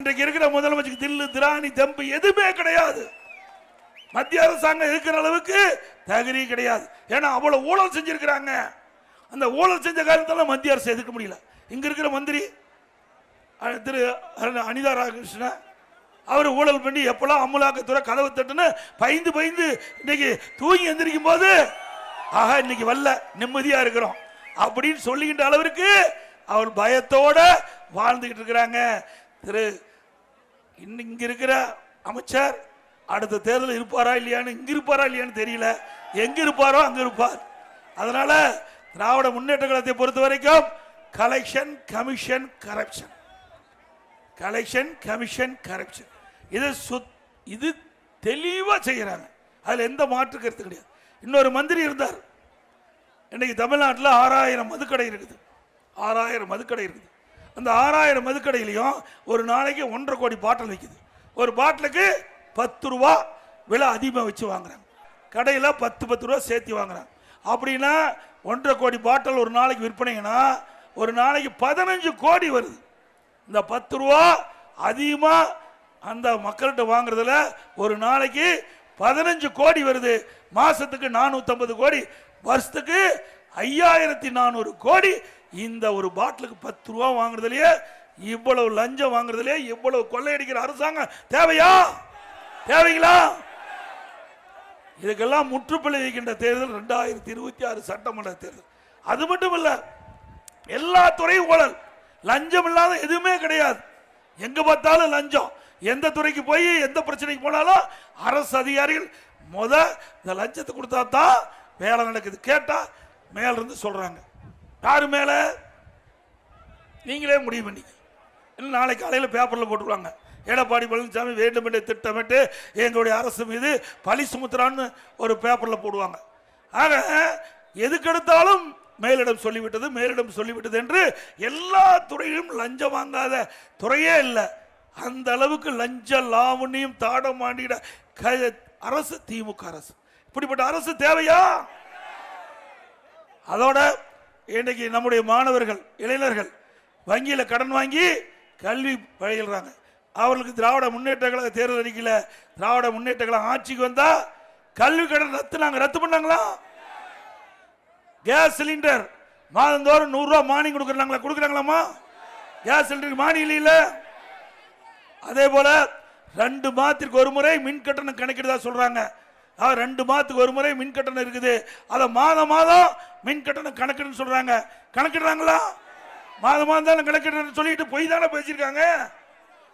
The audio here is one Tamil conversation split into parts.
இன்றைக்கு இருக்கிற முதலமைச்சருக்கு தில்லு திராணி தெம்பு எதுவுமே கிடையாது. மத்திய அரசாங்கம் இருக்கிற அளவுக்கு தகுதி கிடையாது. ஏன்னா அவ்வளவு ஊழல் செஞ்சிருக்கிறாங்க. அந்த ஊழல் செஞ்ச காரணத்தால மத்திய அரசு எதிர்க்க முடியல. இங்க இருக்கிற மந்திரி திரு அனிதா ராமகிருஷ்ணன் அவர் ஊழல் பண்ணி எப்பெல்லாம் அமலாக்கத்துறை கதவு தட்டுன்னு பயந்து பயந்து இன்னைக்கு தூங்கி எந்திரிக்கும் போது ஆக இன்னைக்கு வல்ல நிம்மதியா இருக்கிறோம் அப்படின்னு சொல்லுகின்ற அளவிற்கு அவர் பயத்தோட வாழ்ந்துகிட்டு இருக்கிறாங்க. திரு இங்க இருக்கிற அமைச்சர் அடுத்த தேர்தல் இருப்பாரா இல்லையான்னு இங்க இருப்பாரா இல்லையான்னு தெரியல. எங்க இருப்பாரோ அங்க இருப்பார். அதனால திராவிட முன்னேற்ற கழகத்தை பொறுத்த வரைக்கும் collection commission corruption, collection commission corruption இது தெளிவா செய்யறாங்க. அதுல எந்த மாற்று கருத்து கிடையாது. இன்னொரு மந்திரி இருந்தார். இன்னைக்கு தமிழ்நாட்டில் 6000 மதுக்கடை இருக்குது. 6000 மதுக்கடை இருக்குது. அந்த 6000 மதுக்கடையிலையும் ஒரு நாளைக்கு 1.5 கோடி பாட்டில் விற்குது. ஒரு பாட்டிலுக்கு 10 ரூபா விலை அதிகமாக வச்சு வாங்குறாங்க. கடையில் 10 ரூபா சேர்த்து வாங்குறாங்க. அப்படின்னா 1.5 கோடி பாட்டில் ஒரு நாளைக்கு விற்பனைங்கன்னா ஒரு நாளைக்கு 15 கோடி வருது. இந்த 10 ரூபா அதிகமாக அந்த மக்கள்கிட்ட வாங்குறதுல ஒரு நாளைக்கு 15 கோடி வருது. மாசத்துக்கு 450 கோடி, வருஷத்துக்கு 5400 கோடி. இந்த ஒரு பாட்டிலுக்கு 10 ரூபா வாங்குறதுலயே இவ்வளவு லஞ்சம் வாங்குறதுலயே இவ்வளவு கொள்ளையடிக்கிற அரசாங்கம் தேவையா? தேவைங்களா? இதுக்கெல்லாம் முற்றுப்புள்ளி வைக்கின்ற தேர்தல் 2026 சட்டமன்ற தேர்தல். அது மட்டும் இல்ல, எல்லா துறையும் ஊழல், லஞ்சம் இல்லாத எதுவுமே கிடையாது. எங்க பார்த்தாலும் லஞ்சம். எந்த துறைக்கு போய் எந்த பிரச்சனைக்கு போனாலும் அரசு அதிகாரிகள் இந்த லஞ்சத்தை கொடுத்தா தான் வேலை நடக்குது. கேட்டா மேல இருந்து சொல்றாங்க. யாரு மேல? நீங்களே முடிவு பண்ணி நாளைக்கு காலையில் பேப்பர்ல போட்டுருவாங்க. எடப்பாடி பழனிசாமி வேண்டுமென்றே திட்டமிட்டு எங்களுடைய அரசு மீது பழி சுமத்துறான்னு ஒரு பேப்பர்ல போடுவாங்க. ஆக எதுக்கெடுத்தாலும் மேலிடம் சொல்லிவிட்டது, மேலிடம் சொல்லிவிட்டது என்று எல்லா துறையிலும் லஞ்சம் வாங்காத துறையே இல்லை. அந்த அளவுக்கு லஞ்ச லாவணியும் தாடமாண்டிட அரசு திமுக அரசு. இப்படிப்பட்ட அரசு தேவையா? அதோட இன்னைக்கு நம்முடைய மாணவர்கள், இளைஞர்கள் வங்கியில கடன் வாங்கி கல்வி பயில்றாங்க. அவர்களுக்கு திராவிட முன்னேற்ற கழக தேர்தல் அறிக்கையில திராவிட முன்னேற்ற கழகம் ஆட்சிக்கு வந்தா கல்வி கடன் ரத்து பண்ணாங்களா? கேஸ் சிலிண்டர் மாதந்தோறும் 100 ரூபாய் மானியம் கொடுக்கறாங்களாமா? கேஸ் சிலிண்டருக்கு மானியம் இல்ல. அதே போல 2 மாதத்திற்கு ஒரு முறை மின் கட்டணம் கணக்கிடுதா சொல்றாங்க. 2 மாதத்துக்கு ஒரு முறை மின் கட்டணம் இருக்குது. அதை மாதம் மின் கட்டணம் கணக்கிடுன்னு சொல்றாங்க. கணக்கிடுறாங்களா? மாதம் தான் கணக்கிடுறேன்னு சொல்லிட்டு போய் தானே பேசியிருக்காங்க.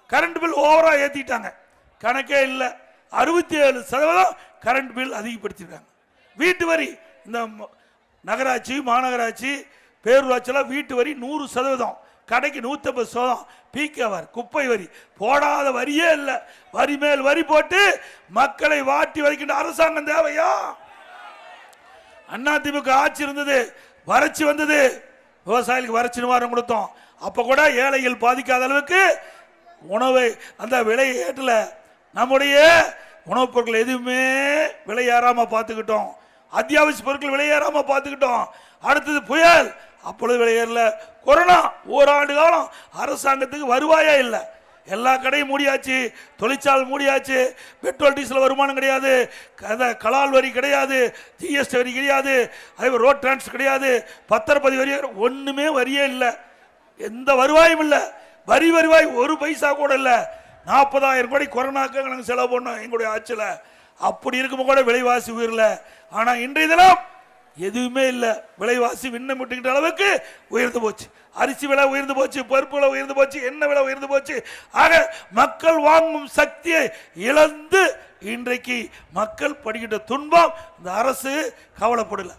கரண்ட் பில் ஓவரா ஏத்திட்டாங்க. கணக்கே இல்லை. 67% கரண்ட் பில் அதிகப்படுத்திருக்காங்க. வீட்டு வரி, இந்த நகராட்சி மாநகராட்சி பேரூராட்சியெல்லாம் வீட்டு வரி 100%, கடைக்கு 150%, பீக்கவர் குப்பை வரி போடாத வரியே இல்லை. வரி மேல் வரி போட்டு மக்களை வாட்டி வைக்கின்ற அரசாங்கம் தேவையா? அதிமுக ஆட்சி இருந்தது, வறட்சி வந்தது, விவசாயிகளுக்கு வறட்சி நிவாரணம் கொடுத்தோம். அப்ப கூட ஏழைகள் பாதிக்காத அளவுக்கு உணவை அந்த விலை ஏற்றல. நம்முடைய உணவுப் பொருட்கள் எதுவுமே விலை ஏறாம பார்த்துக்கிட்டோம். அத்தியாவசிய பொருட்கள் விலை ஏறாம பார்த்துக்கிட்டோம். அடுத்தது புயல், அப்பொழுது விலை ஏறல. கொரோனா, ஓராண்டு காலம் அரசாங்கத்துக்கு வருவாயே இல்லை. எல்லா கடையும் மூடியாச்சு, தொழிற்சாலை மூடியாச்சு, பெட்ரோல் டீசல் வருமானம் கிடையாது, கலால் வரி கிடையாது, ஜிஎஸ்டி வரி கிடையாது, அதே ரோட் டிரான்ஸ் கிடையாது, பத்திரப்பதிவு வரி ஒண்ணுமே வரியே இல்லை. எந்த வருவாயும் இல்லை. வரி வருவாய் 1 பைசா கூட இல்லை. 40,000 கோடி கொரோனாக்கு நாங்கள் செலவு பண்ணோம் எங்களுடைய ஆட்சியில். அப்படி இருக்கும் கூட விலைவாசி உயரல. ஆனா இன்றைய தினம் எதுவுமே இல்லை. விலைவாசி விண்ணை முட்டுகின்ற அளவுக்கு உயர்ந்து போச்சு. அரிசி விலை உயர்ந்து போச்சு, பருப்பு விலை உயர்ந்து போச்சு, எண்ணெய் விலை உயர்ந்து போச்சு. ஆக மக்கள் வாங்கும் சக்தியை இழந்து இன்றைக்கு மக்கள் படுகின்ற துன்பம் இந்த அரசு கவலைப்படல.